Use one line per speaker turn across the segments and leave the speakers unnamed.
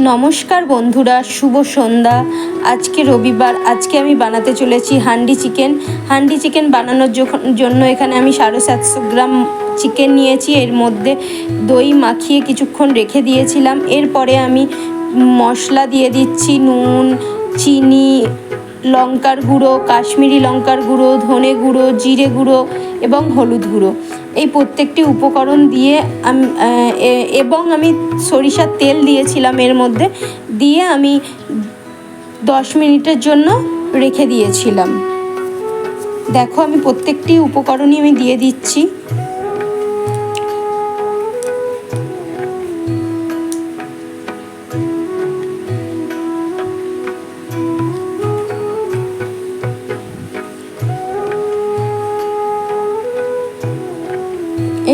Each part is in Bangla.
নমস্কার বন্ধুরা, শুভ সন্ধ্যা। আজকে রবিবার। আজকে আমি বানাতে চলেছি হান্ডি চিকেন বানানোর জন্য এখানে আমি 750 গ্রাম চিকেন নিয়েছি। এর মধ্যে দই মাখিয়ে কিছুক্ষণ রেখে দিয়েছিলাম। এরপরে আমি মশলা দিয়ে দিচ্ছি নুন, চিনি, লঙ্কার গুঁড়ো, কাশ্মীরি লঙ্কার গুঁড়ো, ধনে গুঁড়ো, জিরে গুঁড়ো এবং হলুদ গুঁড়ো। এই প্রত্যেকটি উপকরণ দিয়ে এবং আমি সরিষার তেল দিয়েছিলাম এর মধ্যে, দিয়ে আমি 10 মিনিটের জন্য রেখে দিয়েছিলাম। দেখো আমি প্রত্যেকটি উপকরণই আমি দিয়ে দিচ্ছি।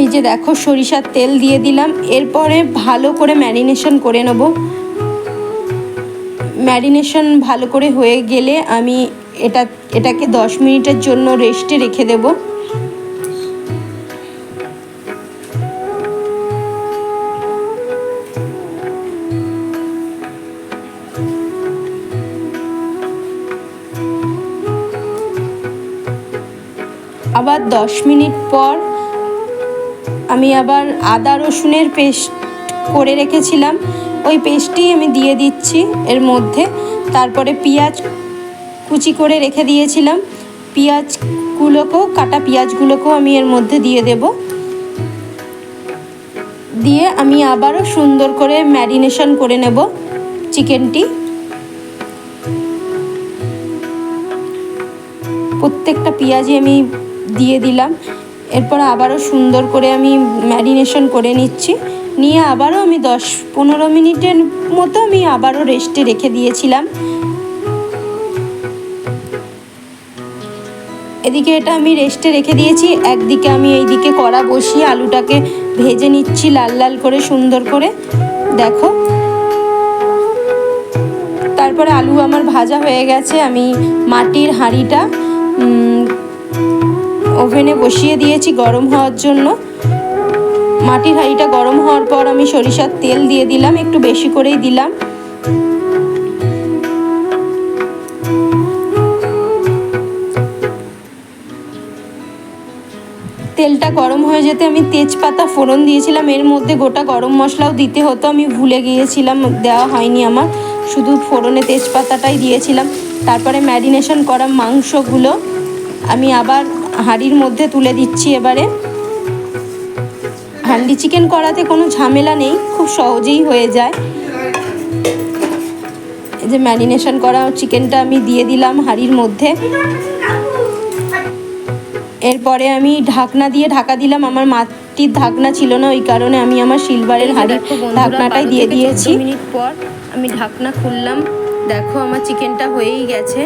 এই যে দেখো সরিষার তেল দিয়ে দিলাম। এরপরে ভালো করে ম্যারিনেশন করে নেব। ম্যারিনেশন ভালো করে হয়ে গেলে আমি এটাকে 10 মিনিটের জন্য রেস্টে রেখে দেব। আবার 10 মিনিট পর আমি আবার আদা রসুনের পেস্ট করে রেখেছিলাম, ওই পেস্টটি আমি দিয়ে দিচ্ছি এর মধ্যে। তারপরে পেঁয়াজ কুচি করে রেখে দিয়েছিলাম, কাটা পেঁয়াজগুলোকেও আমি এর মধ্যে দিয়ে দেব। দিয়ে আমি আবারও সুন্দর করে ম্যারিনেশন করে নেব চিকেনটি। প্রত্যেকটা পেঁয়াজই আমি দিয়ে দিলাম। এরপর আবারও সুন্দর করে আমি ম্যারিনেশন করে নিচ্ছি। নিয়ে আবারও আমি 10-15 মিনিটের মতো আমি আবারও রেস্টে রেখে দিয়েছিলাম। এদিকে এটা আমি রেস্টে রেখে দিয়েছি। একদিকে আমি এইদিকে কড়া বসিয়ে আলুটাকে ভেজে নিচ্ছি লাল লাল করে, সুন্দর করে। দেখো তারপরে আলু আমার ভাজা হয়ে গেছে। আমি মাটির হাঁড়িটা ওভেনে বসিয়ে দিয়েছি গরম হওয়ার জন্য। মাটির হাঁড়িটা গরম হওয়ার পর আমি সরিষার তেল দিয়ে দিলাম, একটু বেশি করেই দিলাম। তেলটা গরম হয়ে যেতে আমি তেজপাতা ফোড়ন দিয়েছিলাম। এর মধ্যে গোটা গরম মশলাও দিতে হতো, আমি ভুলে গিয়েছিলাম, দেওয়া হয়নি আমার, শুধু ফোড়নে তেজপাতাটাই দিয়েছিলাম। তারপরে ম্যারিনেশন করা মাংসগুলো আমি আবার হাঁড়ির মধ্যে তুলে দিচ্ছি। এবারে হান্ডি চিকেন করাতে কোনো ঝামেলা নেই, খুব সহজেই হয়ে যায়। এই যে ম্যারিনেশন করা চিকেনটা আমি দিয়ে দিলাম হাঁড়ির মধ্যে। এরপরে আমি ঢাকনা দিয়ে ঢাকা দিলাম। আমার মাটির ঢাকনা ছিল না, ওই কারণে আমি আমার সিলভারের হাঁড়ির ঢাকনাটাই দিয়ে দিয়েছি। 10 মিনিট পর আমি ঢাকনা খুললাম। দেখো আমার চিকেনটা হয়েই গেছে।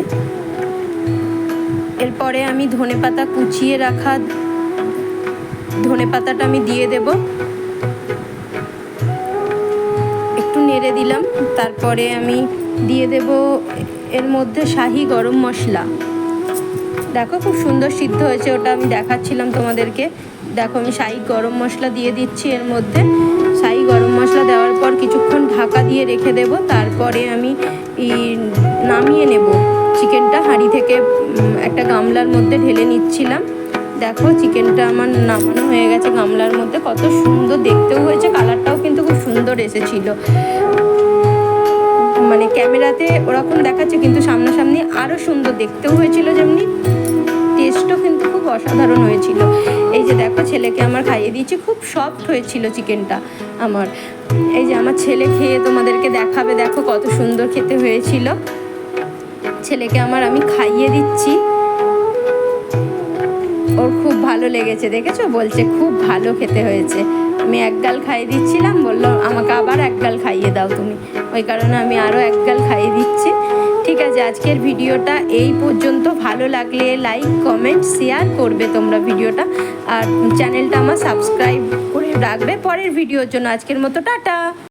এরপরে আমি ধনেপাতা কুচিয়ে রাখা ধনেপাতাটা আমি দিয়ে দেব, একটু নেড়ে দিলাম। তারপরে আমি দিয়ে দেব এর মধ্যে শাহি গরম মশলা। দেখো খুব সুন্দর সিদ্ধ হয়েছে, ওটা আমি দেখাচ্ছিলাম তোমাদেরকে। দেখো আমি শাহি গরম মশলা দিয়ে দিচ্ছি এর মধ্যে। শাহি গরম মশলা দেওয়ার পর কিছুক্ষণ ঢাকা দিয়ে রেখে দেব। তারপরে আমি নামিয়ে নেব চিকেনটা। হাঁড়ি থেকে একটা গামলার মধ্যে ঢেলে নিচ্ছিলাম। দেখো চিকেনটা আমার নামানো হয়ে গেছে গামলার মধ্যে। কত সুন্দর দেখতেও হয়েছে, কালারটাও কিন্তু খুব সুন্দর এসেছিল। মানে ক্যামেরাতে ওরকম দেখাচ্ছে, কিন্তু সামনাসামনি আরও সুন্দর দেখতেও হয়েছিল, যেমনি টেস্টও কিন্তু খুব অসাধারণ হয়েছিল। এই যে দেখো ছেলেকে আমার খাইয়ে দিয়েছি, খুব সফট হয়েছিল চিকেনটা আমার। এই যে আমার ছেলে খেয়ে তোমাদেরকে দেখাবে, দেখো কত সুন্দর খেতে হয়েছিল। ছেলেকে আমার আমি খাইয়ে দিচ্ছি, ওর খুব ভালো লেগেছে, দেখেছো, বলছে খুব ভালো খেতে হয়েছে। আমি এক গাল খাইয়ে দিচ্ছিলাম, বললো আমাকে আবার এক গাল খাইয়ে দাও তুমি, ওই কারণে আমি আরও এক গাল খাইয়ে দিচ্ছি। ঠিক আছে, আজকের ভিডিওটা এই পর্যন্ত। ভালো লাগলে লাইক, কমেন্ট, শেয়ার করবে তোমরা ভিডিওটা, আর চ্যানেলটা আমার সাবস্ক্রাইব করে রাখবে পরের ভিডিওর জন্য। আজকের মতো টাটা।